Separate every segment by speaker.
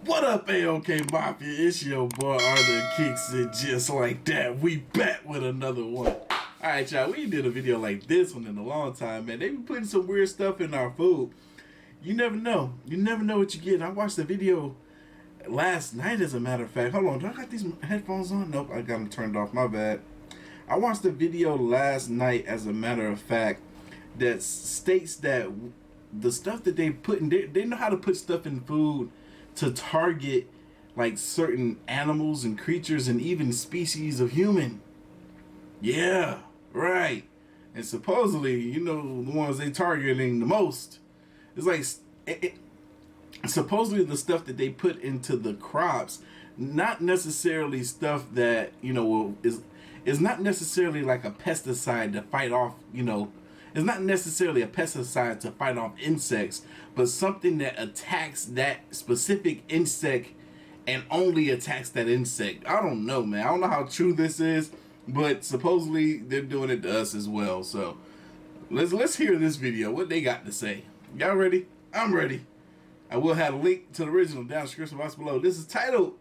Speaker 1: What up, AOK Mafia? It's your boy Artofkickz, and just like that, we back with another one. Alright, y'all, we did a video like this one in a long time, man. They be putting some weird stuff in our food. You never know. You never know what you get. I watched the video last night, as a matter of fact. Hold on, do I got these headphones on? Nope, I got them turned off, my bad. I watched the video last night, as a matter of fact, that states that the stuff that they put in, they know how to put stuff in food to target like certain animals and creatures and even species of human. Yeah, right. And supposedly, you know, the ones they targeting the most, it's like supposedly the stuff that they put into the crops, not necessarily stuff that, you know, is not necessarily like a pesticide to fight off, you know, it's not necessarily a pesticide to fight off insects, but something that attacks that specific insect and only attacks that insect. I don't know, man. I don't know how true this is, but supposedly they're doing it to us as well. So let's hear this video, what they got to say. Y'all ready? I'm ready. I will have a link to the original down in the description box below. This is titled,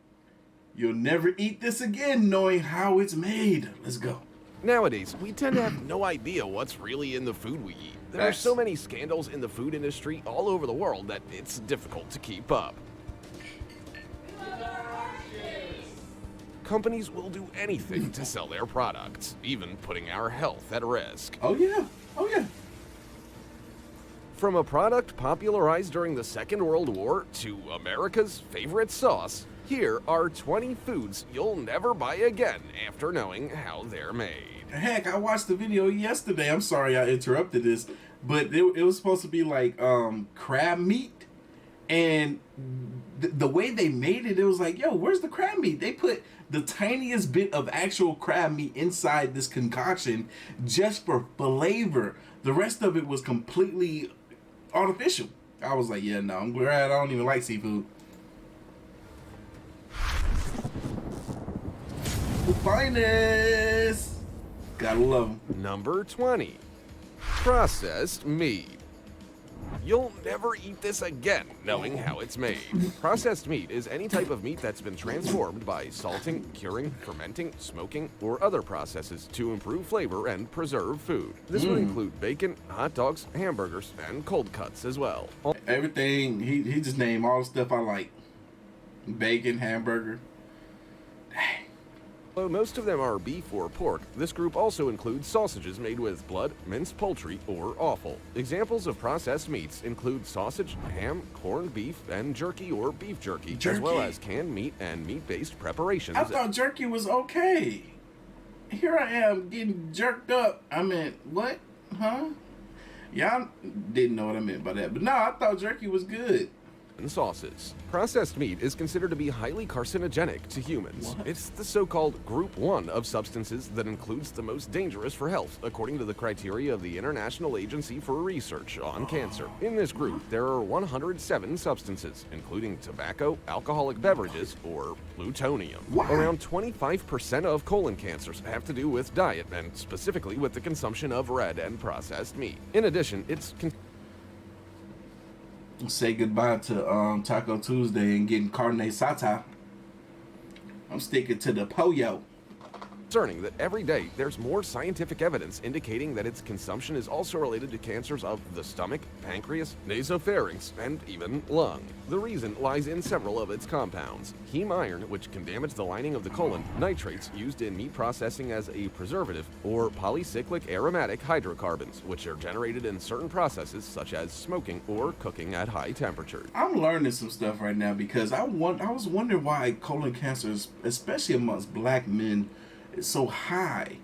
Speaker 1: "You'll Never Eat This Again Knowing How It's Made." Let's go.
Speaker 2: Nowadays, we tend to have no idea what's really in the food we eat. There are so many scandals in the food industry all over the world that it's difficult to keep up. Companies will do anything to sell their products, even putting our health at risk.
Speaker 1: Oh yeah, oh yeah.
Speaker 2: From a product popularized during the Second World War to America's favorite sauce, here are 20 foods you'll never buy again after knowing how they're made.
Speaker 1: Heck, I watched the video yesterday. I'm sorry I interrupted this, but it was supposed to be like crab meat, and the way they made it, it was like, yo, where's the crab meat? They put the tiniest bit of actual crab meat inside this concoction just for flavor. The rest of it was completely artificial. I was like, yeah, no, I'm glad I don't even like seafood. The finest. Gotta love them.
Speaker 2: Number 20. Processed meat. You'll never eat this again knowing how it's made. Processed meat is any type of meat that's been transformed by salting, curing, fermenting, smoking, or other processes to improve flavor and preserve food. This would include bacon, hot dogs, hamburgers, and cold cuts as well.
Speaker 1: Everything, he just named all the stuff I like. Bacon, hamburger. Dang.
Speaker 2: Though most of them are beef or pork, this group also includes sausages made with blood, minced poultry, or offal. Examples of processed meats include sausage, ham, corned beef, and jerky or beef jerky, as well as canned meat and meat-based preparations.
Speaker 1: I thought jerky was okay. Here I am getting jerked up. I meant, what? Huh? Y'all didn't know what I meant by that. But no, I thought jerky was good.
Speaker 2: And sauces. Processed meat is considered to be highly carcinogenic to humans. What? It's the so-called Group 1 of substances that includes the most dangerous for health, according to the criteria of the International Agency for Research on Cancer. In this group, there are 107 substances, including tobacco, alcoholic beverages, or plutonium. What? Around 25% of colon cancers have to do with diet, and specifically with the consumption of red and processed meat. In addition, it's
Speaker 1: say goodbye to Taco Tuesday and getting carne asada. I'm sticking to the pollo.
Speaker 2: concerning that every day there's more scientific evidence indicating that its consumption is also related to cancers of the stomach, pancreas, nasopharynx, and even lung. The reason lies in several of its compounds. Heme iron, which can damage the lining of the colon, nitrates used in meat processing as a preservative, or polycyclic aromatic hydrocarbons, which are generated in certain processes such as smoking or cooking at high temperatures.
Speaker 1: I'm learning some stuff right now because I was wondering why colon cancer, especially amongst black men, is so high.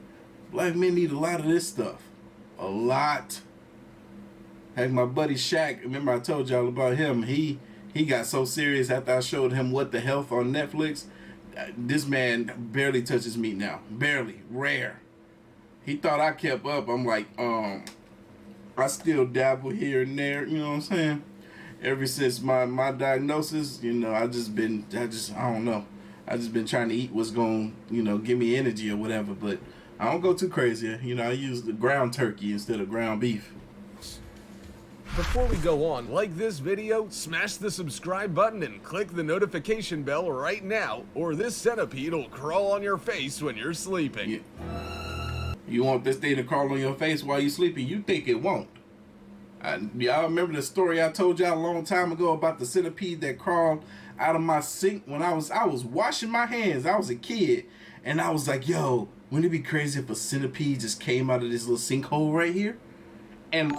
Speaker 1: Black men need a lot of this stuff. A lot. Heck, my buddy Shaq, remember I told y'all about him, he got so serious after I showed him What the Health on Netflix. This man barely touches meat now. Barely. Rare. He thought I kept up. I'm like, I still dabble here and there, you know what I'm saying? Ever since my diagnosis, you know, I don't know. I just been trying to eat what's going to, you know, give me energy or whatever, but I don't go too crazy. You know, I use the ground turkey instead of ground beef.
Speaker 2: Before we go on, like this video, smash the subscribe button and click the notification bell right now, or this centipede will crawl on your face when you're sleeping.
Speaker 1: You want this thing to crawl on your face while you're sleeping? You think it won't. Y'all remember the story I told y'all a long time ago about the centipede that crawled out of my sink when I was washing my hands. I was a kid, and I was like, yo, wouldn't it be crazy if a centipede just came out of this little sinkhole right here? And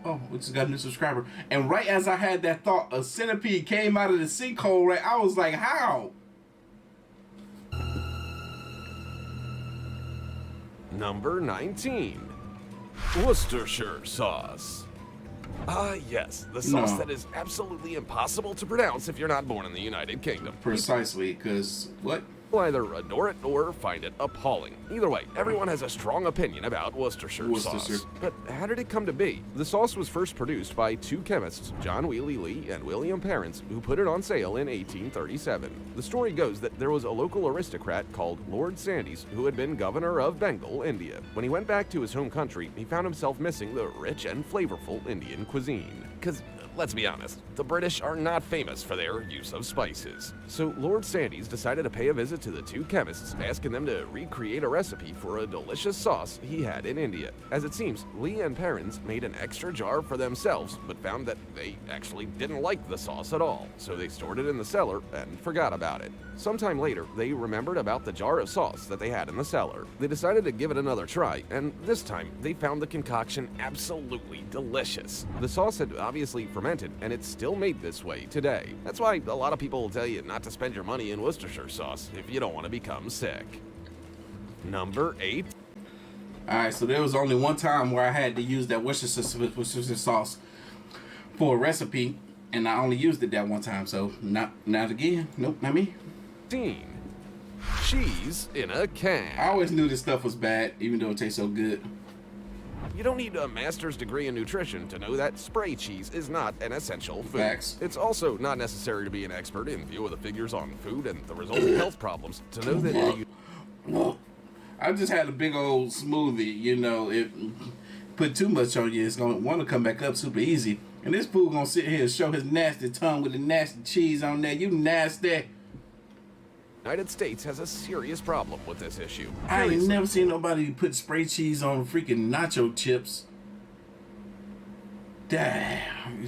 Speaker 1: oh, we just got a new subscriber. And right as I had that thought, a centipede came out of the sinkhole. Right, I was like, how?
Speaker 2: Number 19. Worcestershire Sauce. Ah, yes, the sauce that is absolutely impossible to pronounce if you're not born in the United Kingdom.
Speaker 1: Precisely, because what?
Speaker 2: You'll either adore it or find it appalling. Either way, everyone has a strong opinion about Worcestershire sauce. But how did it come to be? The sauce was first produced by two chemists, John Wheely Lee and William Parents, who put it on sale in 1837. The story goes that there was a local aristocrat called Lord Sandys who had been governor of Bengal, India. When he went back to his home country, he found himself missing the rich and flavorful Indian cuisine. Because let's be honest, the British are not famous for their use of spices. So Lord Sandys decided to pay a visit to the two chemists, asking them to recreate a recipe for a delicious sauce he had in India. As it seems, Lee and Parents made an extra jar for themselves, but found that they actually didn't like the sauce at all, so they stored it in the cellar and forgot about it. Sometime later, they remembered about the jar of sauce that they had in the cellar. They decided to give it another try, and this time, they found the concoction absolutely delicious. The sauce had obviously fermented, and it's still made this way today. That's why a lot of people will tell you not to spend your money in Worcestershire sauce if you don't want to become sick. Number 8.
Speaker 1: Alright, so there was only one time where I had to use that Worcestershire sauce for a recipe, and I only used it that one time, so not again. Nope, not me.
Speaker 2: Cheese in a can.
Speaker 1: I always knew this stuff was bad, even though it tastes so good.
Speaker 2: You don't need a master's degree in nutrition to know that spray cheese is not an essential food.
Speaker 1: Facts.
Speaker 2: It's also not necessary to be an expert in view of the figures on food and the resulting health problems to know that
Speaker 1: I just had a big old smoothie, you know, if put too much on you, it's going to want to come back up super easy. And this fool going to sit here and show his nasty tongue with the nasty cheese on there. You nasty.
Speaker 2: United States has a serious problem with this issue.
Speaker 1: I ain't never seen nobody put spray cheese on freaking nacho chips. Damn.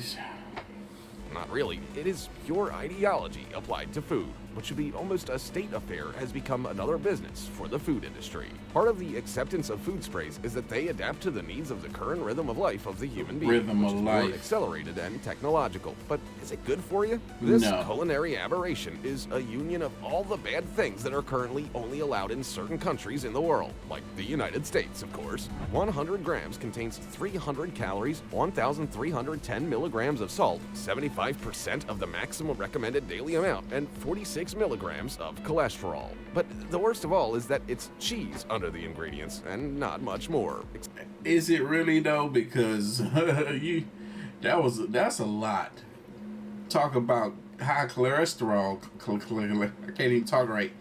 Speaker 2: Not really. It is your ideology applied to food. What should be almost a state affair has become another business for the food industry. Part of the acceptance of food sprays is that they adapt to the needs of the current rhythm of life of the human being, which is more accelerated and technological. But is it good for you? This culinary aberration is a union of all the bad things that are currently only allowed in certain countries in the world, like the United States, of course. 100 grams contains 300 calories, 1,310 milligrams of salt, 75% of the maximum recommended daily amount, and 46 milligrams of cholesterol. But the worst of all is that it's cheese under the ingredients and not much more.
Speaker 1: Is it really though? Because that's a lot. Talk about high cholesterol. I can't even talk right.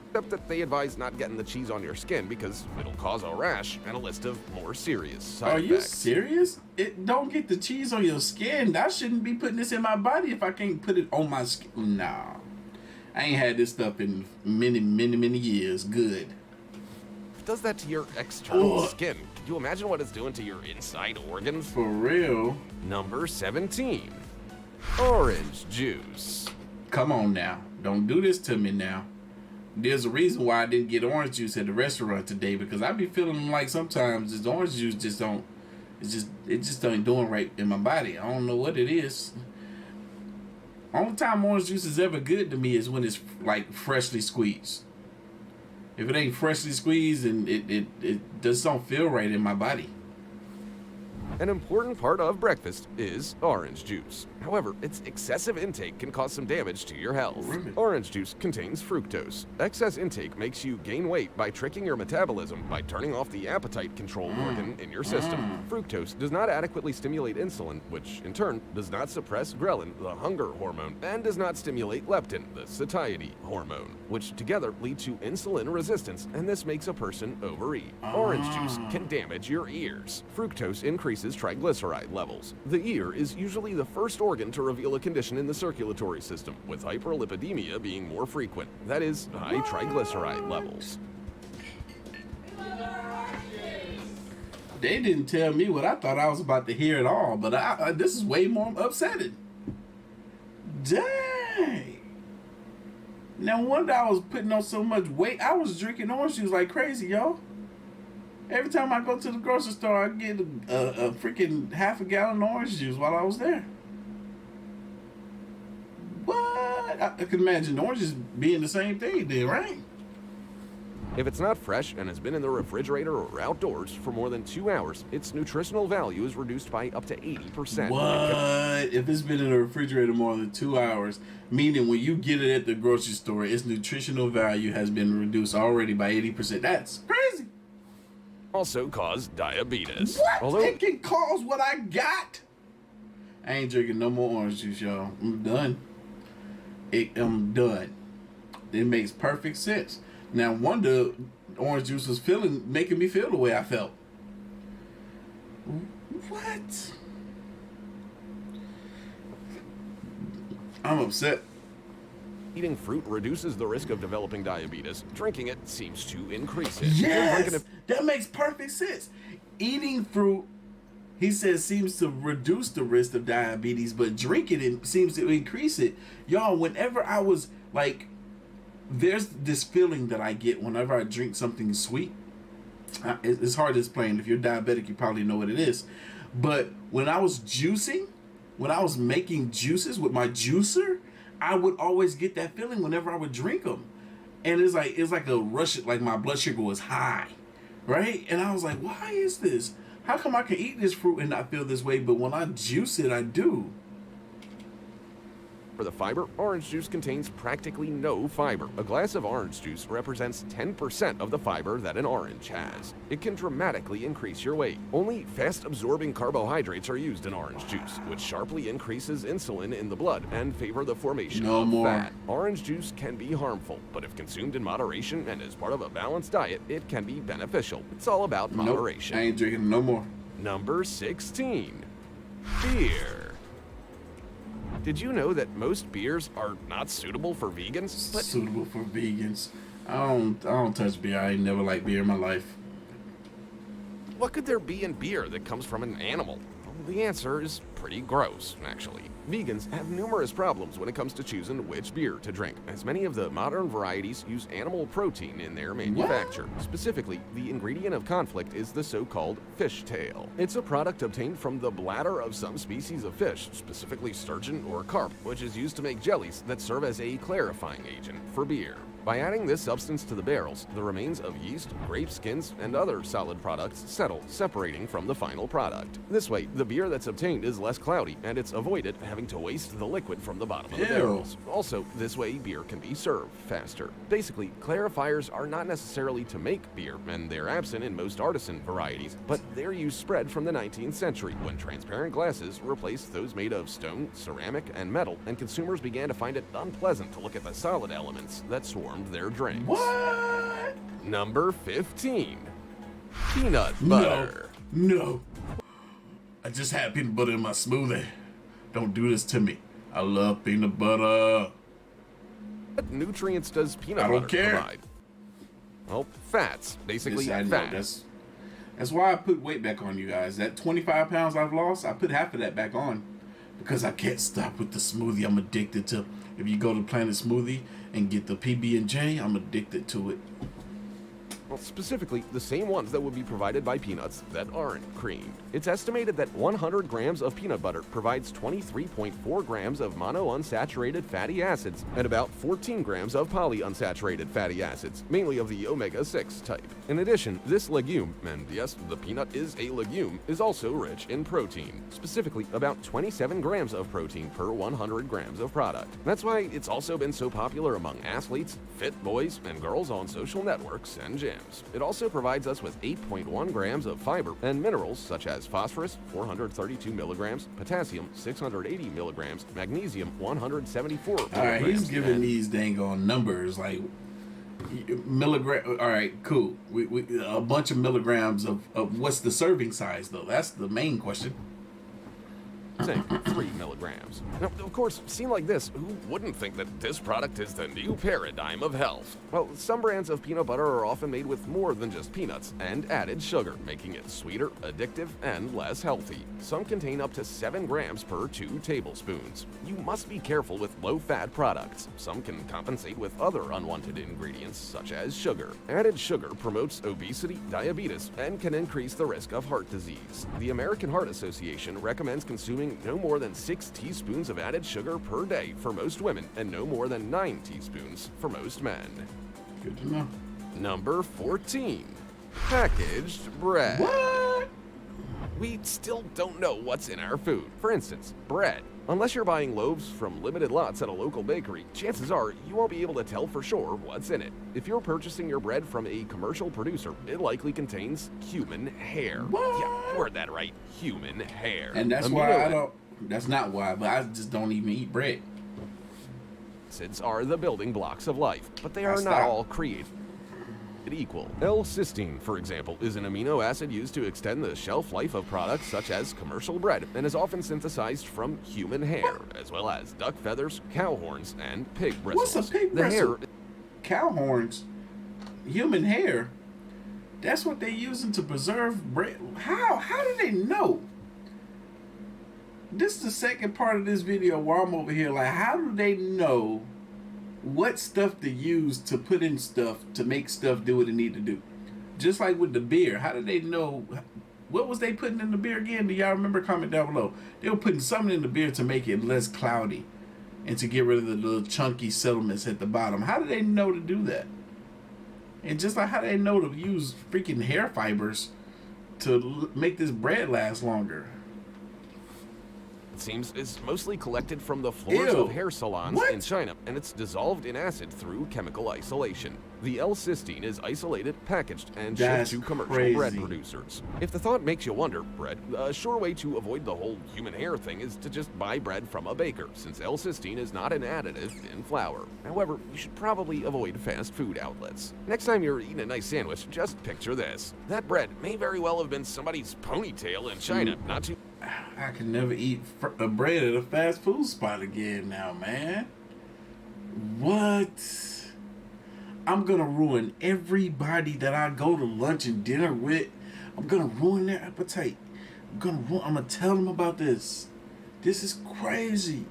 Speaker 2: Except that they advise not getting the cheese on your skin because it'll cause a rash and a list of more serious side effects.
Speaker 1: Are you serious? It don't get the cheese on your skin. I shouldn't be putting this in my body if I can't put it on my skin. Nah. I ain't had this stuff in many years. Good.
Speaker 2: It does that to your external skin. Can you imagine what it's doing to your inside organs?
Speaker 1: For real.
Speaker 2: Number 17. Orange juice.
Speaker 1: Come on now. Don't do this to me now. There's a reason why I didn't get orange juice at the restaurant today, because I be feeling like sometimes this orange juice just don't, it just ain't doing right in my body. I don't know what it is. Only time orange juice is ever good to me is when it's like freshly squeezed. If it ain't freshly squeezed, and it just don't feel right in my body.
Speaker 2: An important part of breakfast is orange juice. However, its excessive intake can cause some damage to your health.
Speaker 1: Really?
Speaker 2: Orange juice contains fructose. Excess intake makes you gain weight by tricking your metabolism by turning off the appetite control organ in your system. Fructose does not adequately stimulate insulin, which in turn does not suppress ghrelin, the hunger hormone, and does not stimulate leptin, the satiety hormone, which together lead to insulin resistance, and this makes a person overeat. Orange juice can damage your ears. Fructose increases reduces triglyceride levels. The ear is usually the first organ to reveal a condition in the circulatory system, with hyperlipidemia being more frequent. That is, high triglyceride levels.
Speaker 1: They didn't tell me what I thought I was about to hear at all, but this is way more upsetting. Dang. No wonder I was putting on so much weight. I was drinking orange juice like crazy, yo. Every time I go to the grocery store, I get a freaking half a gallon of orange juice while I was there. What? I can imagine oranges being the same thing then, right?
Speaker 2: If it's not fresh and has been in the refrigerator or outdoors for more than 2 hours, its nutritional value is reduced by up to 80%.
Speaker 1: What? If it's been in the refrigerator more than 2 hours, meaning when you get it at the grocery store, its nutritional value has been reduced already by 80%. That's crazy.
Speaker 2: Also cause diabetes.
Speaker 1: What?
Speaker 2: Although
Speaker 1: It can cause what I got? I ain't drinking no more orange juice, y'all. I'm done. I'm done. It makes perfect sense. Now, wonder orange juice was making me feel the way I felt. What? I'm upset.
Speaker 2: eating fruit reduces the risk of developing diabetes, drinking it seems to increase it.
Speaker 1: Yes! That makes perfect sense. Eating fruit, he says, seems to reduce the risk of diabetes, but drinking it seems to increase it. Y'all, whenever I was like, there's this feeling that I get whenever I drink something sweet. It's hard to explain. If you're diabetic, you probably know what it is. But when I was juicing, when I was making juices with my juicer, I would always get that feeling whenever I would drink them. And it's like a rush, like my blood sugar was high, right? And I was like, why is this? How come I can eat this fruit and not feel this way, but when I juice it, I do?
Speaker 2: For the fiber, orange juice contains practically no fiber. A glass of orange juice represents 10% of the fiber that an orange has. It can dramatically increase your weight. Only fast-absorbing carbohydrates are used in orange juice, which sharply increases insulin in the blood and favor the formation of fat. Orange juice can be harmful, but if consumed in moderation and as part of a balanced diet, it can be beneficial. It's all about moderation.
Speaker 1: I ain't drinking no more.
Speaker 2: Number 16. Beer. Did you know that most beers are not suitable for vegans?
Speaker 1: Suitable for vegans. I don't touch beer. I ain't never liked beer in my life.
Speaker 2: What could there be in beer that comes from an animal? Well, the answer is pretty gross, actually. Vegans have numerous problems when it comes to choosing which beer to drink, as many of the modern varieties use animal protein in their manufacture. What? Specifically, the ingredient of conflict is the so-called fish tail. It's a product obtained from the bladder of some species of fish, specifically sturgeon or carp, which is used to make jellies that serve as a clarifying agent for beer. By adding this substance to the barrels, the remains of yeast, grape skins, and other solid products settle, separating from the final product. This way, the beer that's obtained is less cloudy, and it's avoided having to waste the liquid from the bottom of the barrels. Also, this way, beer can be served faster. Basically, clarifiers are not necessarily to make beer, and they're absent in most artisan varieties, but their use spread from the 19th century, when transparent glasses replaced those made of stone, ceramic, and metal, and consumers began to find it unpleasant to look at the solid elements that swarmed their drinks.
Speaker 1: What?
Speaker 2: Number 15. Peanut butter.
Speaker 1: No. I just had peanut butter in my smoothie. Don't do this to me. I love peanut butter.
Speaker 2: What nutrients does peanut butter provide? Well, fats. Basically, fat.
Speaker 1: That's why I put weight back on, you guys. That 25 pounds I've lost, I put half of that back on. Because I can't stop with the smoothie. I'm addicted to. If you go to Planet Smoothie and get the PB&J, I'm addicted to it.
Speaker 2: Well, specifically, the same ones that would be provided by peanuts that aren't creamed. It's estimated that 100 grams of peanut butter provides 23.4 grams of monounsaturated fatty acids and about 14 grams of polyunsaturated fatty acids, mainly of the omega-6 type. In addition, this legume, and yes, the peanut is a legume, is also rich in protein, specifically about 27 grams of protein per 100 grams of product. That's why it's also been so popular among athletes, fit boys, and girls on social networks and gyms. It also provides us with 8.1 grams of fiber and minerals such as phosphorus, 432 milligrams, potassium, 680 milligrams, magnesium, 174 milligrams.
Speaker 1: All right, he's giving these dang on numbers. Like, Milligram. All right, cool. We a bunch of milligrams of what's the serving size though? That's the main question.
Speaker 2: Saying 3 milligrams. Now, of course, seen like this, who wouldn't think that this product is the new paradigm of health? Well, some brands of peanut butter are often made with more than just peanuts and added sugar, making it sweeter, addictive, and less healthy. Some contain up to 7 grams per 2 tablespoons. You must be careful with low-fat products. Some can compensate with other unwanted ingredients, such as sugar. Added sugar promotes obesity, diabetes, and can increase the risk of heart disease. The American Heart Association recommends consuming no more than 6 teaspoons of added sugar per day for most women and no more than 9 teaspoons for most men.
Speaker 1: Good to know.
Speaker 2: Number 14. Packaged bread.
Speaker 1: What?
Speaker 2: We still don't know what's in our food. For instance, bread. Unless you're buying loaves from limited lots at a local bakery, chances are you won't be able to tell for sure what's in it. If you're purchasing your bread from a commercial producer, it likely contains human hair.
Speaker 1: What?
Speaker 2: Yeah, you heard that right. Human hair.
Speaker 1: And that's why I don't. That's not why, but I just don't even eat bread.
Speaker 2: Acids are the building blocks of life, but they are not
Speaker 1: Stop.
Speaker 2: all created equal. L-cysteine, for example, is an amino acid used to extend the shelf life of products such as commercial bread and is often synthesized from human hair, as well as duck feathers, cow horns, and pig bristles.
Speaker 1: What's a pig
Speaker 2: The
Speaker 1: bristle?
Speaker 2: hair
Speaker 1: Cow horns, human hair. That's what they're using to preserve bread. How do they know? This is the second part of this video where I'm over here like, how do they know what stuff to use to put in stuff to make stuff do what it need to do? Just like with the beer, how do they know what was they putting in the beer again? Do y'all remember? Comment down below. They were putting something in the beer to make it less cloudy and to get rid of the little chunky sediments at the bottom. How do they know to do that? And just like how do they know to use freaking hair fibers to make this bread last longer?
Speaker 2: seems is mostly collected from the floors
Speaker 1: Ew.
Speaker 2: of hair salons
Speaker 1: What?
Speaker 2: in China, and it's dissolved in acid through chemical isolation. The L-cysteine is isolated, packaged, and
Speaker 1: That's
Speaker 2: shipped to commercial
Speaker 1: crazy.
Speaker 2: bread producers. If the thought makes you wonder, bread, a sure way to avoid the whole human hair thing is to just buy bread from a baker, since L-cysteine is not an additive in flour. However, you should probably avoid fast food outlets. Next time you're eating a nice sandwich, just picture this. That bread may very well have been somebody's ponytail in China, not too...
Speaker 1: I can never eat a bread at a fast food spot again now, man. What? I'm gonna ruin everybody that I go to lunch and dinner with. I'm gonna ruin their appetite. I'm gonna tell them about this. This is crazy.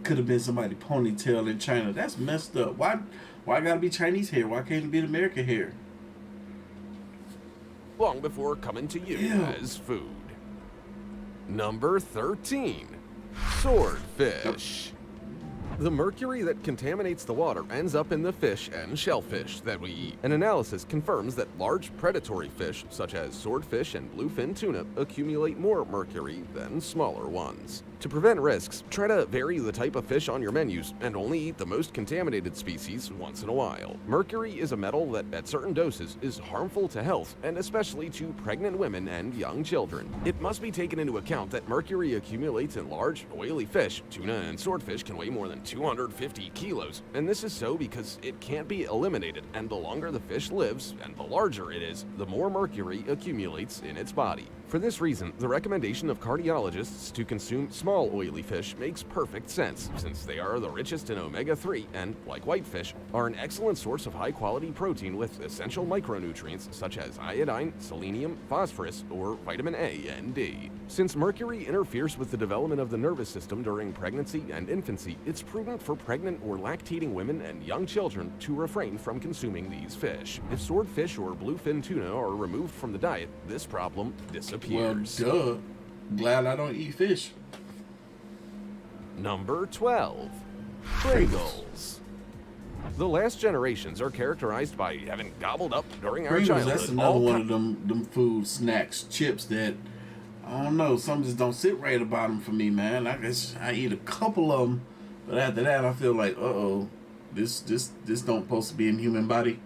Speaker 1: Could have been somebody ponytail in China. That's messed up. Why gotta be Chinese hair? Why can't it be American hair?
Speaker 2: long before coming to you
Speaker 1: Ew.
Speaker 2: as food. Number 13. Swordfish. The mercury that contaminates the water ends up in the fish and shellfish that we eat. An analysis confirms that large predatory fish, such as swordfish and bluefin tuna, accumulate more mercury than smaller ones. To prevent risks, try to vary the type of fish on your menus and only eat the most contaminated species once in a while. Mercury is a metal that, at certain doses, is harmful to health, and especially to pregnant women and young children. It must be taken into account that mercury accumulates in large, oily fish. Tuna and swordfish can weigh more than 250 kilos, and this is so because it can't be eliminated, and the longer the fish lives, and the larger it is, the more mercury accumulates in its body. For this reason, the recommendation of cardiologists to consume small oily fish makes perfect sense, since they are the richest in omega-3 and, like whitefish, are an excellent source of high-quality protein with essential micronutrients such as iodine, selenium, phosphorus, or vitamin A and D. Since mercury interferes with the development of the nervous system during pregnancy and infancy, it's prudent for pregnant or lactating women and young children to refrain from consuming these fish. If swordfish or bluefin tuna are removed from the diet, this problem disappears.
Speaker 1: Well, duh. Glad I don't eat fish.
Speaker 2: Number 12. Pringles. The last generations are characterized by having gobbled up during our
Speaker 1: Pringles,
Speaker 2: childhood.
Speaker 1: that's another one of them food snacks, chips that, I don't know, some just don't sit right about them for me, man. I guess I eat a couple of them, but after that I feel like, uh-oh, this don't supposed to be in human body.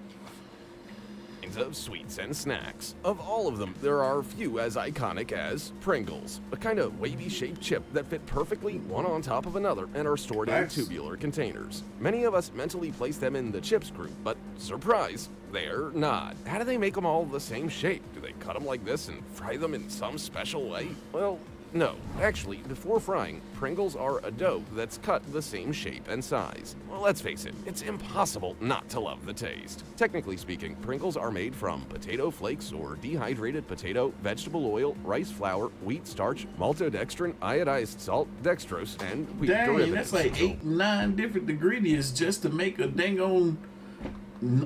Speaker 2: of sweets and snacks. Of all of them, there are few as iconic as Pringles, a kind of wavy-shaped chip that fit perfectly one on top of another and are stored in tubular containers. Many of us mentally place them in the chips group, but surprise, they're not. How do they make them all the same shape? Do they cut them like this and fry them in some special way? Well, no. Actually, before frying, Pringles are a dough that's cut the same shape and size. Well, let's face it, it's impossible not to love the taste. Technically speaking, Pringles are made from potato flakes or dehydrated potato, vegetable oil, rice flour, wheat starch, maltodextrin, iodized salt, dextrose, and wheat derivatives.
Speaker 1: That's like 8, 9 different ingredients just to make a dang on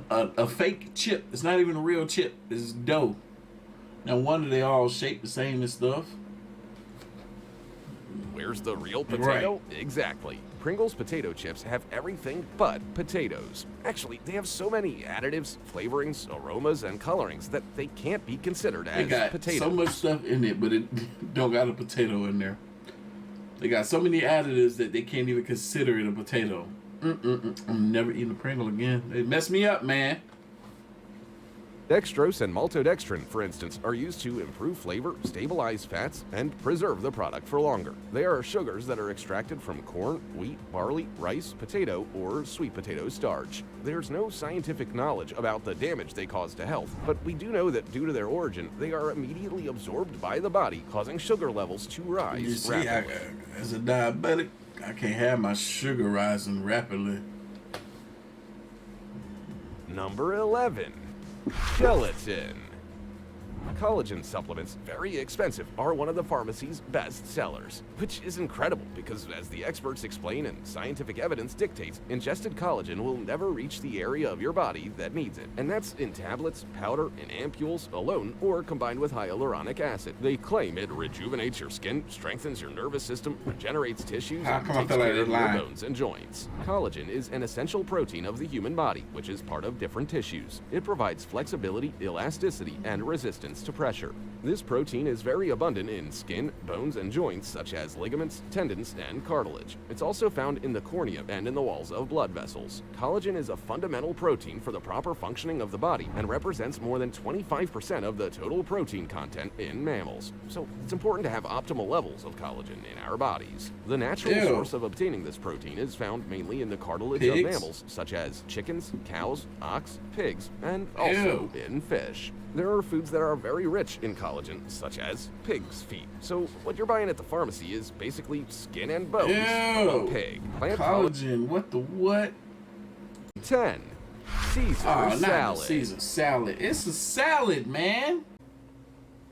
Speaker 1: a fake chip. It's not even a real chip. It's dough. No wonder they all shaped the same and stuff.
Speaker 2: Where's the real potato?
Speaker 1: Right.
Speaker 2: Exactly. Pringles potato chips have everything but potatoes. Actually, they have so many additives, flavorings, aromas, and colorings that they can't be considered as potatoes.
Speaker 1: So much stuff in it, but it don't got a potato in there. They got so many additives that they can't even consider it a potato. I'm never eating a Pringle again. They messed me up, man.
Speaker 2: Dextrose and maltodextrin, for instance, are used to improve flavor, stabilize fats, and preserve the product for longer. They are sugars that are extracted from corn, wheat, barley, rice, potato, or sweet potato starch. There's no scientific knowledge about the damage they cause to health, but we do know that due to their origin, they are immediately absorbed by the body, causing sugar levels to rise
Speaker 1: You see,
Speaker 2: rapidly.
Speaker 1: as a diabetic, I can't have my sugar rising rapidly.
Speaker 2: Number 11. Gelatin. Collagen supplements, very expensive, are one of the pharmacy's best sellers, which is incredible because, as the experts explain and scientific evidence dictates, ingested collagen will never reach the area of your body that needs it. And that's in tablets, powder, in ampules, alone, or combined with hyaluronic acid. They claim it rejuvenates your skin, strengthens your nervous system, regenerates tissues, and takes care of your bones and joints. Collagen is an essential protein of the human body, which is part of different tissues. It provides flexibility, elasticity, and resistance to pressure. This protein is very abundant in skin, bones, and joints such as ligaments, tendons, and cartilage. It's also found in the cornea and in the walls of blood vessels. Collagen is a fundamental protein for the proper functioning of the body and represents more than 25% of the total protein content in mammals. So it's important to have optimal levels of collagen in our bodies. The natural source of obtaining this protein is found mainly in the cartilage of mammals such as chickens, cows, ox, pigs, and also in fish. There are foods that are very rich in collagen, such as pig's feet. So what you're buying at the pharmacy is basically skin and bones of a pig. Plant
Speaker 1: Collagen, what?
Speaker 2: 10. Caesar salad.
Speaker 1: Not Caesar salad. It's a salad, man.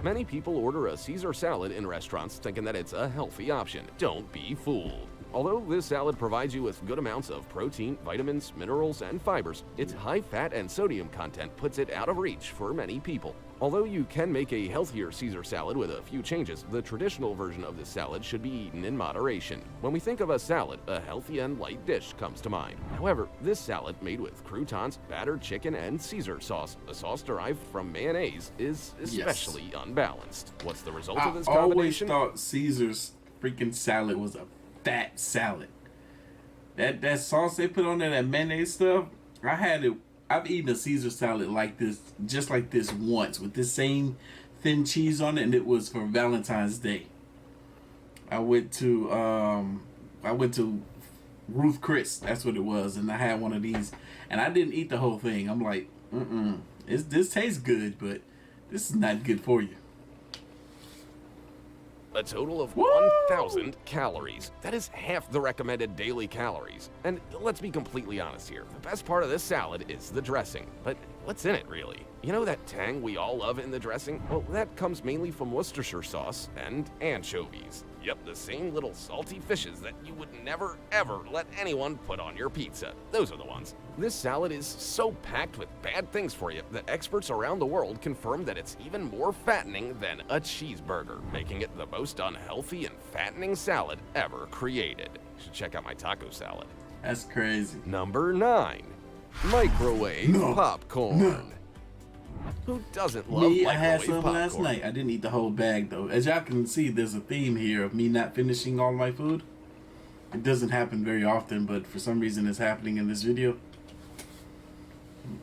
Speaker 2: Many people order a Caesar salad in restaurants thinking that it's a healthy option. Don't be fooled. Although this salad provides you with good amounts of protein, vitamins, minerals, and fibers, its high fat and sodium content puts it out of reach for many people. Although you can make a healthier Caesar salad with a few changes, the traditional version of this salad should be eaten in moderation. When we think of a salad, a healthy and light dish comes to mind. However, this salad, made with croutons, battered chicken, and Caesar sauce, a sauce derived from mayonnaise, is especially unbalanced. What's the result of this combination?
Speaker 1: I always thought Caesar's freaking salad was a fat salad. That sauce they put on there, that mayonnaise stuff, I've eaten a Caesar salad like this, just like this once, with this same thin cheese on it, and it was for Valentine's Day. I went to Ruth Chris, that's what it was, and I had one of these, and I didn't eat the whole thing. I'm like, this tastes good, but this is not good for you.
Speaker 2: A total of 1,000 calories. That is half the recommended daily calories. And let's be completely honest here. The best part of this salad is the dressing. But what's in it, really? You know that tang we all love in the dressing? Well, that comes mainly from Worcestershire sauce and anchovies. Yep, the same little salty fishes that you would never, ever let anyone put on your pizza. Those are the ones. This salad is so packed with bad things for you that experts around the world confirm that it's even more fattening than a cheeseburger, making it the most unhealthy and fattening salad ever created. You should check out my taco salad.
Speaker 1: That's crazy.
Speaker 2: Number 9. Microwave popcorn. Who doesn't love microwave
Speaker 1: I had some
Speaker 2: popcorn?
Speaker 1: last night. I didn't eat the whole bag though. As y'all can see, there's a theme here of me not finishing all my food. It doesn't happen very often, but for some reason it's happening in this video.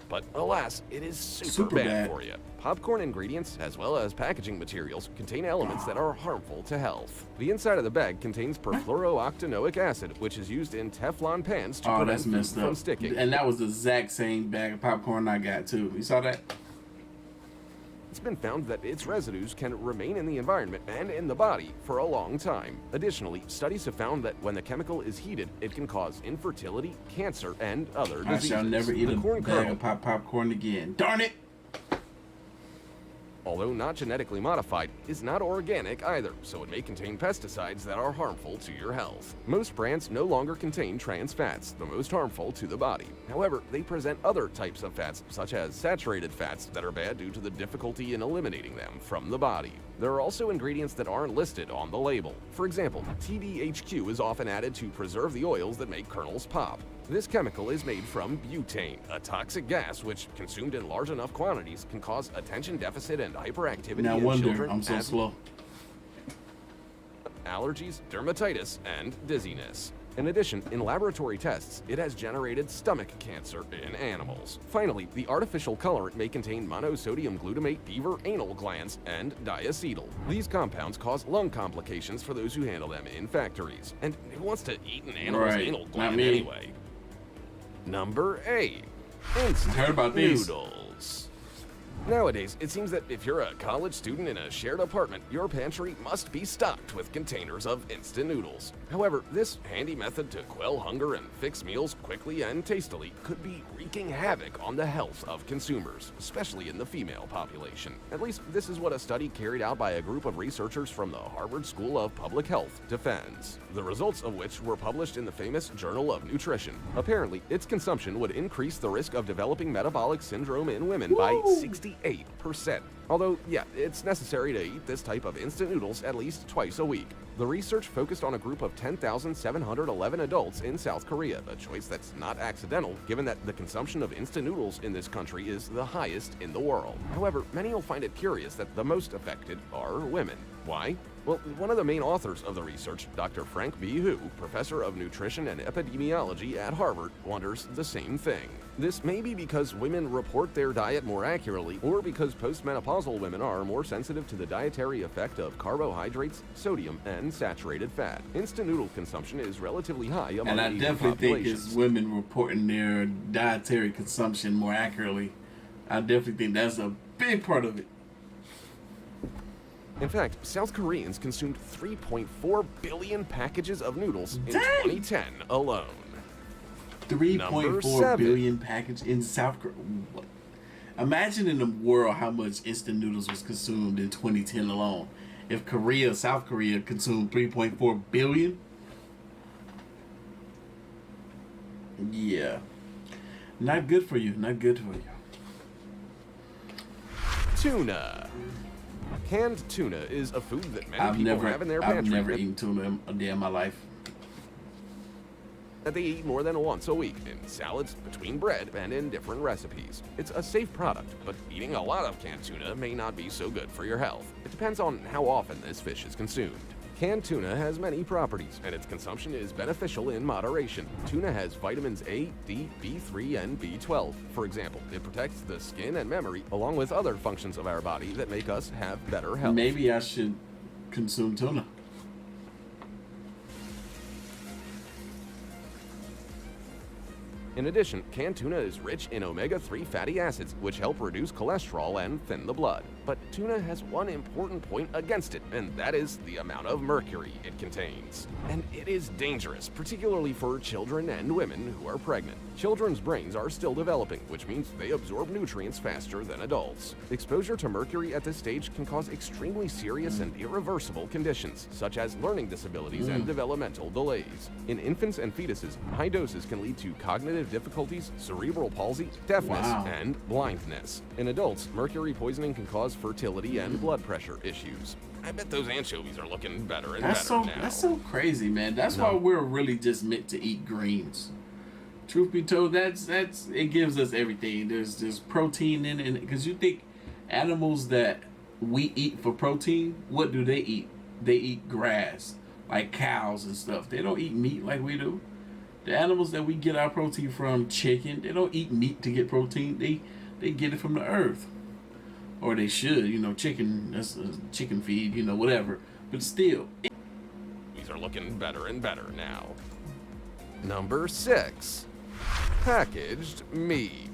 Speaker 2: But alas, it is super
Speaker 1: Super
Speaker 2: bad
Speaker 1: bad.
Speaker 2: for you. Popcorn ingredients, as well as packaging materials, contain elements that are harmful to health. The inside of the bag contains perfluorooctanoic acid, which is used in Teflon pans to
Speaker 1: Oh,
Speaker 2: prevent
Speaker 1: that's
Speaker 2: food
Speaker 1: messed
Speaker 2: from
Speaker 1: up.
Speaker 2: sticking.
Speaker 1: And that was the exact same bag of popcorn I got too. You saw that?
Speaker 2: It's been found that its residues can remain in the environment and in the body for a long time. Additionally, studies have found that when the chemical is heated, it can cause infertility, cancer, and other
Speaker 1: I
Speaker 2: diseases.
Speaker 1: shall never eat
Speaker 2: The
Speaker 1: a
Speaker 2: corn
Speaker 1: bag
Speaker 2: kernel,
Speaker 1: of popcorn again. Darn it!
Speaker 2: although not genetically modified, is not organic either, so it may contain pesticides that are harmful to your health. Most brands no longer contain trans fats, the most harmful to the body. However, they present other types of fats, such as saturated fats, that are bad due to the difficulty in eliminating them from the body. There are also ingredients that aren't listed on the label. For example, TBHQ is often added to preserve the oils that make kernels pop. This chemical is made from butane, a toxic gas which, consumed in large enough quantities, can cause attention deficit and hyperactivity
Speaker 1: No
Speaker 2: in
Speaker 1: wonder
Speaker 2: children,
Speaker 1: I'm so
Speaker 2: asthma,
Speaker 1: slow.
Speaker 2: allergies, dermatitis, and dizziness. In addition, in laboratory tests, it has generated stomach cancer in animals. Finally, the artificial colorant may contain monosodium glutamate, beaver anal glands, and diacetyl. These compounds cause lung complications for those who handle them in factories. And who wants to eat an animal's
Speaker 1: Right,
Speaker 2: anal
Speaker 1: not
Speaker 2: gland
Speaker 1: me.
Speaker 2: anyway? Number 8. Instant
Speaker 1: Heard about these.
Speaker 2: noodles. Nowadays, it seems that if you're a college student in a shared apartment, your pantry must be stocked with containers of instant noodles. However, this handy method to quell hunger and fix meals quickly and tastily could be wreaking havoc on the health of consumers, especially in the female population. At least, this is what a study carried out by a group of researchers from the Harvard School of Public Health defends, the results of which were published in the famous Journal of Nutrition. Apparently, its consumption would increase the risk of developing metabolic syndrome in women by 68%. Although, yeah, it's necessary to eat this type of instant noodles at least twice a week. The research focused on a group of 10,711 adults in South Korea, a choice that's not accidental given that the consumption of instant noodles in this country is the highest in the world. However, many will find it curious that the most affected are women. Why? Well, one of the main authors of the research, Dr. Frank B. Hu, professor of nutrition and epidemiology at Harvard, wonders the same thing. This may be because women report their diet more accurately, or because postmenopausal women are more sensitive to the dietary effect of carbohydrates, sodium, and saturated fat. Instant noodle consumption is relatively high among
Speaker 1: And I
Speaker 2: Asian
Speaker 1: definitely think
Speaker 2: populations.
Speaker 1: it's women reporting their dietary consumption more accurately. I definitely think that's a big part of it.
Speaker 2: In fact, South Koreans consumed 3.4 billion packages of noodles in
Speaker 1: Dang!
Speaker 2: 2010 alone.
Speaker 1: 3.4
Speaker 2: 7.
Speaker 1: billion package in South Korea. Imagine in the world how much instant noodles was consumed in 2010 alone. If South Korea consumed 3.4 billion. Yeah. Not good for you. Not good for you.
Speaker 2: Tuna. Canned tuna is a food that many
Speaker 1: I've
Speaker 2: people
Speaker 1: never
Speaker 2: have in their
Speaker 1: I've
Speaker 2: pantry
Speaker 1: never eaten tuna a day in my life.
Speaker 2: that they eat more than once a week in salads, between bread, and in different recipes. It's a safe product, but eating a lot of canned tuna may not be so good for your health. It depends on how often this fish is consumed. Canned tuna has many properties, and its consumption is beneficial in moderation. Tuna has vitamins A, D, B3, and B12. For example, it protects the skin and memory, along with other functions of our body that make us have better health.
Speaker 1: Maybe I should consume tuna.
Speaker 2: In addition, canned tuna is rich in omega-3 fatty acids, which help reduce cholesterol and thin the blood. But tuna has one important point against it, and that is the amount of mercury it contains. And it is dangerous, particularly for children and women who are pregnant. Children's brains are still developing, which means they absorb nutrients faster than adults. Exposure to mercury at this stage can cause extremely serious and irreversible conditions, such as learning disabilities and developmental delays. In infants and fetuses, high doses can lead to cognitive difficulties, cerebral palsy, deafness,
Speaker 1: Wow.
Speaker 2: and blindness. In adults, mercury poisoning can cause fertility and blood pressure issues. I bet those anchovies are looking better and better now.
Speaker 1: That's so crazy, man. That's why we're really just meant to eat greens. Truth be told, that's it gives us everything. There's protein in it, because you think animals that we eat for protein, what do they eat? They eat grass, like cows and stuff. They don't eat meat like we do. The animals that we get our protein from, chicken, they don't eat meat to get protein. They get it from the earth. Or they should, you know, chicken, that's a chicken feed, you know, whatever. But still.
Speaker 2: These are looking better and better now. Number 6. Packaged meat.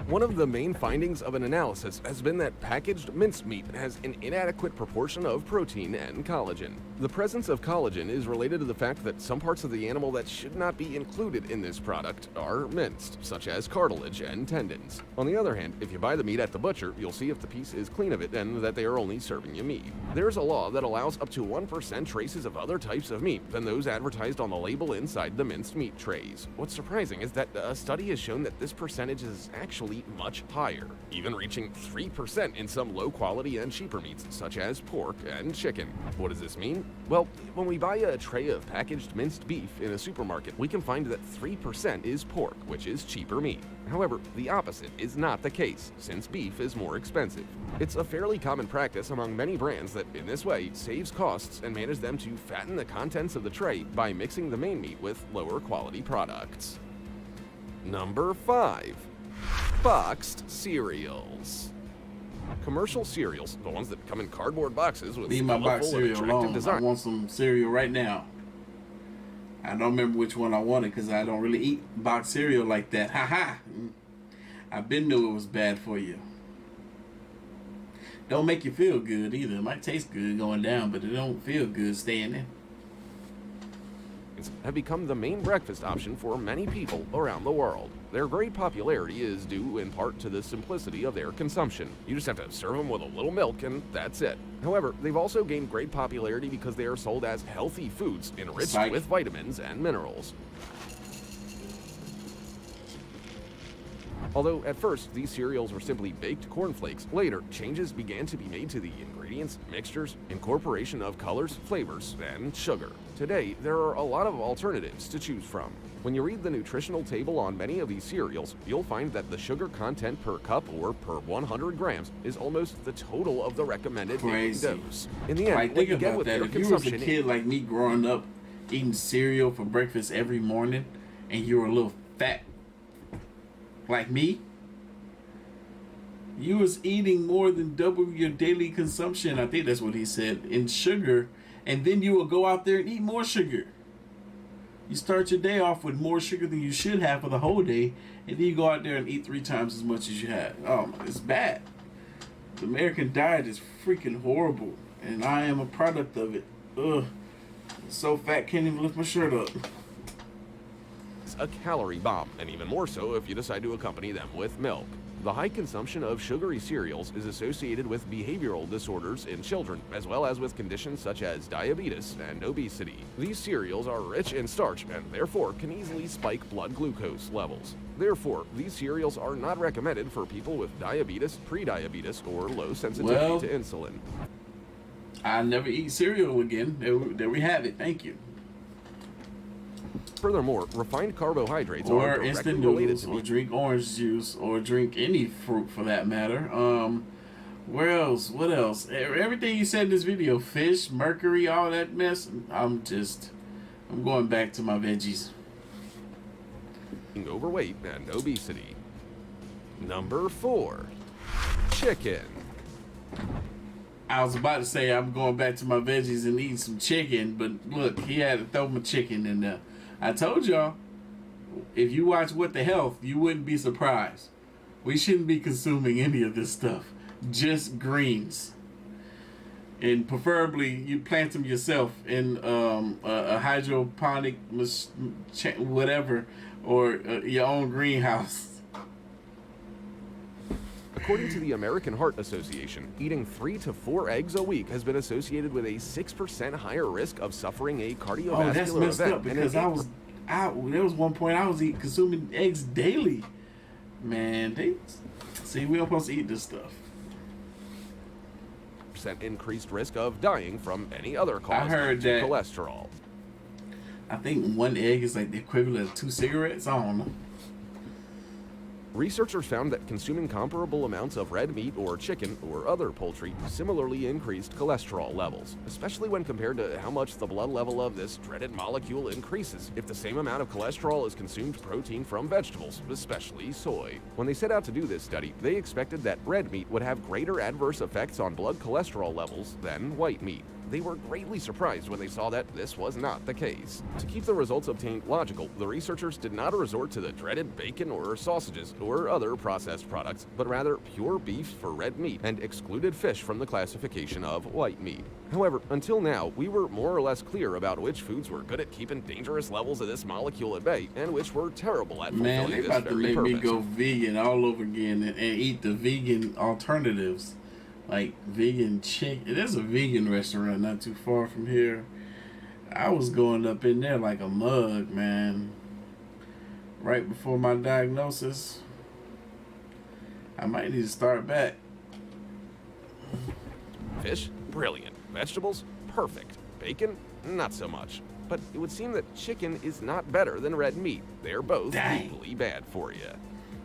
Speaker 2: One of the main findings of an analysis has been that packaged minced meat has an inadequate proportion of protein and collagen. The presence of collagen is related to the fact that some parts of the animal that should not be included in this product are minced, such as cartilage and tendons. On the other hand, if you buy the meat at the butcher, you'll see if the piece is clean of it and that they are only serving you meat. There's a law that allows up to 1% traces of other types of meat than those advertised on the label inside the minced meat trays. What's surprising is that a study has shown that this percentage is actually much higher, even reaching 3% in some low-quality and cheaper meats, such as pork and chicken. What does this mean? Well, when we buy a tray of packaged minced beef in a supermarket, we can find that 3% is pork, which is cheaper meat. However, the opposite is not the case, since beef is more expensive. It's a fairly common practice among many brands that, in this way, saves costs and manage them to fatten the contents of the tray by mixing the main meat with lower-quality products. Number 5. Boxed cereals. Commercial cereals, the ones that come in cardboard boxes with
Speaker 1: leave my box
Speaker 2: colorful and
Speaker 1: cereal
Speaker 2: attractive
Speaker 1: alone.
Speaker 2: design.
Speaker 1: I want some cereal right now. I don't remember which one I wanted because I don't really eat boxed cereal like that. Haha. I've been knew it was bad for you. Don't make you feel good either. It might taste good going down, but it don't feel good staying in.
Speaker 2: Have become the main breakfast option for many people around the world. Their great popularity is due in part to the simplicity of their consumption. You just have to serve them with a little milk and that's it. However, they've also gained great popularity because they are sold as healthy foods enriched with vitamins and minerals. Although at first these cereals were simply baked cornflakes, later changes began to be made to the ingredients, mixtures, incorporation of colors, flavors, and sugar. Today, there are a lot of alternatives to choose from. When you read the nutritional table on many of these cereals, you'll find that the sugar content per cup or per 100 grams is almost the total of the recommended daily dose. In the end,
Speaker 1: like, think about that. If you was a kid like me growing up, eating cereal for breakfast every morning, and you were a little fat like me, you was eating more than double your daily consumption, I think that's what he said, in sugar, and then you will go out there and eat more sugar. You start your day off with more sugar than you should have for the whole day, and then you go out there and eat 3 times as much as you had. Oh, it's bad. The American diet is freaking horrible, and I am a product of it. Ugh. I'm so fat, can't even lift my shirt up.
Speaker 2: A calorie bomb, and even more so if you decide to accompany them with milk. The high consumption of sugary cereals is associated with behavioral disorders in children, as well as with conditions such as diabetes and obesity. These cereals are rich in starch and therefore can easily spike blood glucose levels. Therefore, these cereals are not recommended for people with diabetes, prediabetes, or low sensitivity to insulin.
Speaker 1: I'll never eat cereal again. There we have it. Thank you.
Speaker 2: Furthermore, refined carbohydrates
Speaker 1: or
Speaker 2: are directly
Speaker 1: instant
Speaker 2: related
Speaker 1: noodles,
Speaker 2: to
Speaker 1: or drink orange juice, or drink any fruit for that matter. Where else? What else? Everything you said in this video, fish, mercury, all that mess. I'm going back to my veggies.
Speaker 2: Overweight and obesity. Number 4. Chicken.
Speaker 1: I was about to say I'm going back to my veggies and eating some chicken, but look, he had to throw my chicken in there. I told y'all, if you watch What the Health, you wouldn't be surprised. We shouldn't be consuming any of this stuff. Just greens. And preferably, you plant them yourself in a hydroponic, whatever, or your own greenhouse.
Speaker 2: According to the American Heart Association, eating 3 to 4 eggs a week has been associated with a 6% higher risk of suffering a cardiovascular
Speaker 1: that's messed
Speaker 2: event.
Speaker 1: up because there was one point I was consuming eggs daily. Man, we don't supposed to eat this stuff.
Speaker 2: Increased risk of dying from any other cause.
Speaker 1: I heard that
Speaker 2: cholesterol.
Speaker 1: I think 1 egg is like the equivalent of 2 cigarettes. I don't know.
Speaker 2: Researchers found that consuming comparable amounts of red meat or chicken or other poultry similarly increased cholesterol levels, especially when compared to how much the blood level of this dreaded molecule increases if the same amount of cholesterol is consumed protein from vegetables, especially soy. When they set out to do this study, they expected that red meat would have greater adverse effects on blood cholesterol levels than white meat. They were greatly surprised when they saw that this was not the case. To keep the results obtained logical, the researchers did not resort to the dreaded bacon or sausages or other processed products, but rather pure beef for red meat and excluded fish from the classification of white meat. However, until now, we were more or less clear about which foods were good at keeping dangerous levels of this molecule at bay and which were terrible at fulfilling
Speaker 1: Man, they
Speaker 2: this
Speaker 1: about to
Speaker 2: very
Speaker 1: make me
Speaker 2: purpose.
Speaker 1: go vegan all over again and eat the vegan alternatives. Like vegan chicken. There's a vegan restaurant not too far from here. I was going up in there like a mug, man. Right before my diagnosis. I might need to start back.
Speaker 2: Fish? Brilliant. Vegetables? Perfect. Bacon? Not so much. But it would seem that chicken is not better than red meat. They're both equally bad for you.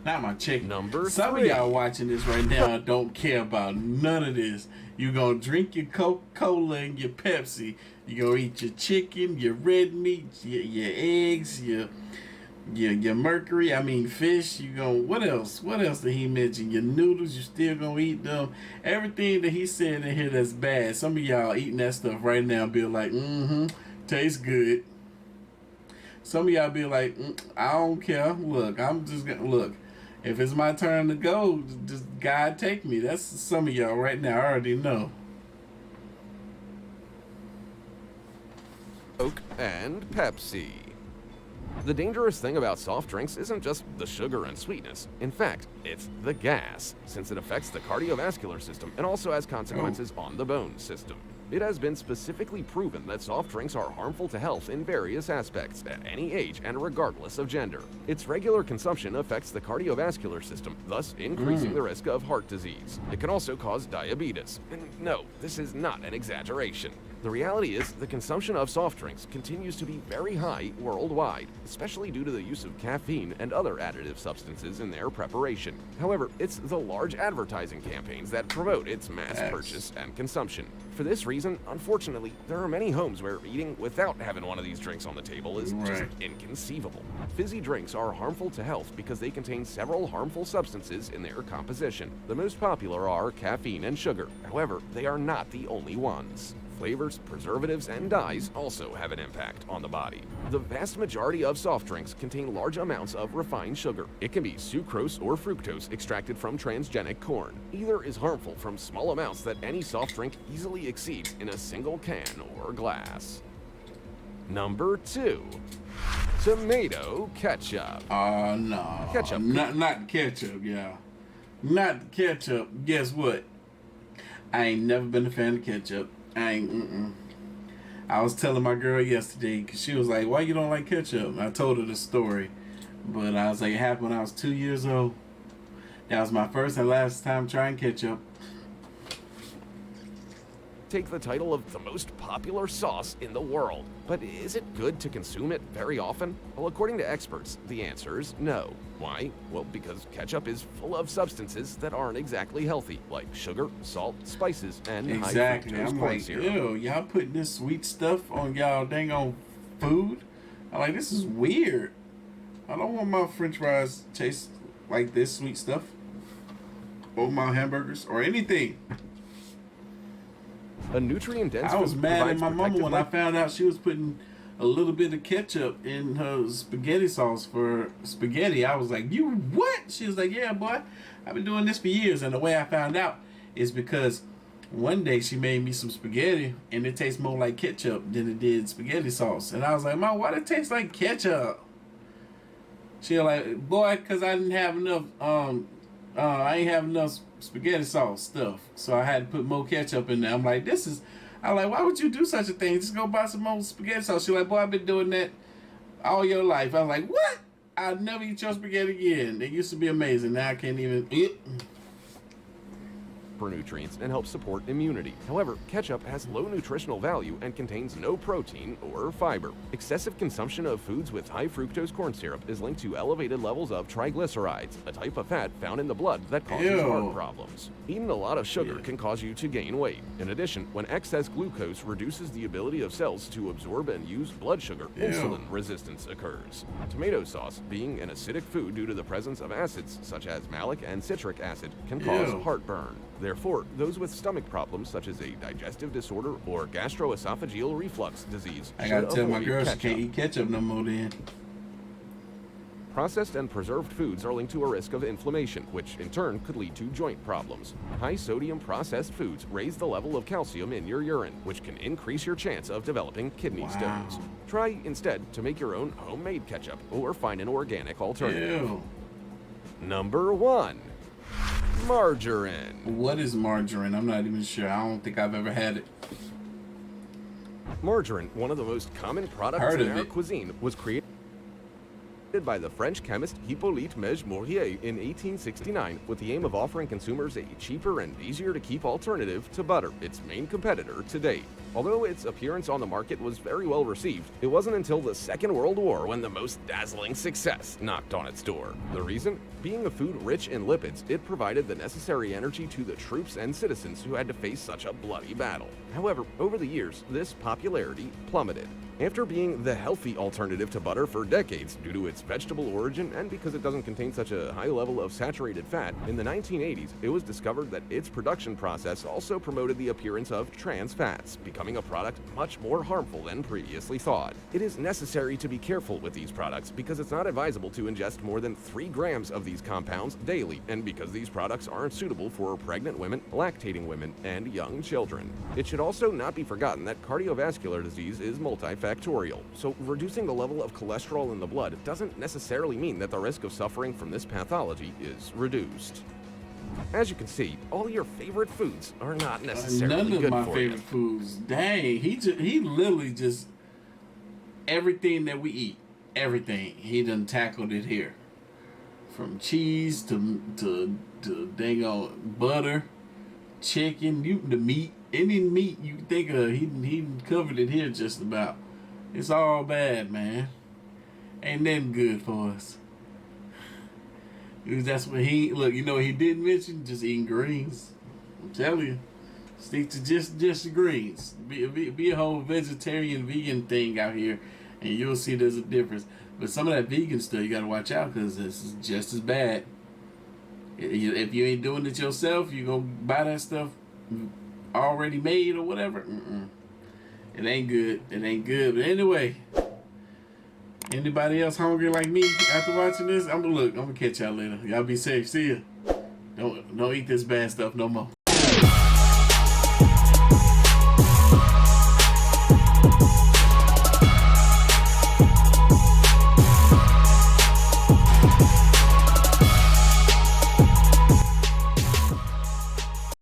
Speaker 1: Not my chicken.
Speaker 2: Number
Speaker 1: Some
Speaker 2: 3.
Speaker 1: of y'all watching this right now don't care about none of this. You gonna drink your Coca-Cola and your Pepsi. You gonna eat your chicken, your red meat, your eggs, your mercury. I mean fish. You gonna what else? What else did he mention? Your noodles. You still gonna eat them. Everything that he said in here that's bad. Some of y'all eating that stuff right now. Be like, tastes good. Some of y'all be like, I don't care. Look, I'm just gonna look. If it's my turn to go, just God take me. That's some of y'all right now. I already know.
Speaker 2: Coke and Pepsi. The dangerous thing about soft drinks isn't just the sugar and sweetness. In fact, it's the gas, since it affects the cardiovascular system and also has consequences on the bone system. It has been specifically proven that soft drinks are harmful to health in various aspects, at any age and regardless of gender. Its regular consumption affects the cardiovascular system, thus increasing the risk of heart disease. It can also cause diabetes. And no, this is not an exaggeration. The reality is, the consumption of soft drinks continues to be very high worldwide, especially due to the use of caffeine and other additive substances in their preparation. However, it's the large advertising campaigns that promote its mass purchase and consumption. For this reason, unfortunately, there are many homes where eating without having one of these drinks on the table is just inconceivable. Fizzy drinks are harmful to health because they contain several harmful substances in their composition. The most popular are caffeine and sugar. However, they are not the only ones. Flavors, preservatives, and dyes also have an impact on the body. The vast majority of soft drinks contain large amounts of refined sugar. It can be sucrose or fructose extracted from transgenic corn. Either is harmful from small amounts that any soft drink easily exceeds in a single can or glass. Number 2. Tomato ketchup.
Speaker 1: No.
Speaker 2: Ketchup.
Speaker 1: Not ketchup, yeah. Not ketchup. Guess what? I ain't never been a fan of ketchup. I was telling my girl yesterday, because she was like, why you don't like ketchup? And I told her the story. But I was like, it happened when I was 2 years old. That was my first and last time trying ketchup.
Speaker 2: Take the title of the most popular sauce in the world. But is it good to consume it very often? Well, according to experts, the answer is no. Why? Well, because ketchup is full of substances that aren't exactly healthy, like sugar, salt, spices, and high fructose
Speaker 1: I'm
Speaker 2: corn
Speaker 1: like,
Speaker 2: syrup.
Speaker 1: ew, y'all putting this sweet stuff on y'all dang on food? I'm like, this is weird. I don't want my french fries taste like this sweet stuff. Or my hamburgers, or anything.
Speaker 2: A nutrient-dense
Speaker 1: I was
Speaker 2: food
Speaker 1: mad at
Speaker 2: provides
Speaker 1: my mama
Speaker 2: protective
Speaker 1: when I found out she was putting a little bit of ketchup in her spaghetti sauce for spaghetti. I was like, you what? She was like, yeah, boy, I've been doing this for years. And the way I found out is because one day she made me some spaghetti and it tastes more like ketchup than it did spaghetti sauce. And I was like, Mom, why does it taste like ketchup? She was like, boy, because I didn't have enough, I ain't have enough spaghetti sauce stuff, so I had to put more ketchup in there. I'm like, why would you do such a thing? Just go buy some more spaghetti sauce. She's like, boy, I've been doing that all your life. I was like, what? I'll never eat your spaghetti again. They used to be amazing. Now I can't even eat.
Speaker 2: proper nutrients and helps support immunity. However, ketchup has low nutritional value and contains no protein or fiber. Excessive consumption of foods with high fructose corn syrup is linked to elevated levels of triglycerides, a type of fat found in the blood that causes heart problems. Eating a lot of sugar can cause you to gain weight. In addition, when excess glucose reduces the ability of cells to absorb and use blood sugar, insulin resistance occurs. Tomato sauce, being an acidic food due to the presence of acids such as malic and citric acid, can cause heartburn. Therefore, those with stomach problems such as a digestive disorder or gastroesophageal reflux disease
Speaker 1: I gotta tell my girl she can't eat ketchup no more then.
Speaker 2: Processed and preserved foods are linked to a risk of inflammation, which in turn could lead to joint problems. High-sodium processed foods raise the level of calcium in your urine, which can increase your chance of developing kidney stones. Try instead to make your own homemade ketchup or find an organic alternative. Number 1. Margarine.
Speaker 1: What is margarine? I'm not even sure. I don't think I've ever had it.
Speaker 2: Margarine, one of the most common products in our cuisine, was created by the French chemist Hippolyte Mege-Mourier in 1869 with the aim of offering consumers a cheaper and easier to keep alternative to butter, its main competitor to date. Although its appearance on the market was very well received, it wasn't until the Second World War when the most dazzling success knocked on its door. The reason? Being a food rich in lipids, it provided the necessary energy to the troops and citizens who had to face such a bloody battle. However, over the years, this popularity plummeted. After being the healthy alternative to butter for decades due to its vegetable origin and because it doesn't contain such a high level of saturated fat, in the 1980s it was discovered that its production process also promoted the appearance of trans fats, becoming a product much more harmful than previously thought. It is necessary to be careful with these products because it's not advisable to ingest more than 3 grams of these compounds daily, and because these products aren't suitable for pregnant women, lactating women, and young children. It should also not be forgotten that cardiovascular disease is multifactorial, so reducing the level of cholesterol in the blood doesn't necessarily mean that the risk of suffering from this pathology is reduced. As you can see, all your favorite foods are not necessarily good for you.
Speaker 1: None of my favorite foods. Dang, he literally just everything that we eat, everything he done tackled it here, from cheese to dang on butter, chicken, the meat, any meat you think of, he covered it here just about. It's all bad, man. Ain't nothing good for us. That's what look, you know what he didn't mention? Just eating greens. I'm telling you. Stick to just the greens. Be a whole vegetarian, vegan thing out here, and you'll see there's a difference. But some of that vegan stuff, you gotta watch out because this is just as bad. If you ain't doing it yourself, you go buy that stuff already made or whatever. It ain't good. It ain't good. But anyway, anybody else hungry like me after watching this? I'm gonna catch y'all later. Y'all be safe. See ya. Don't eat this bad stuff no more.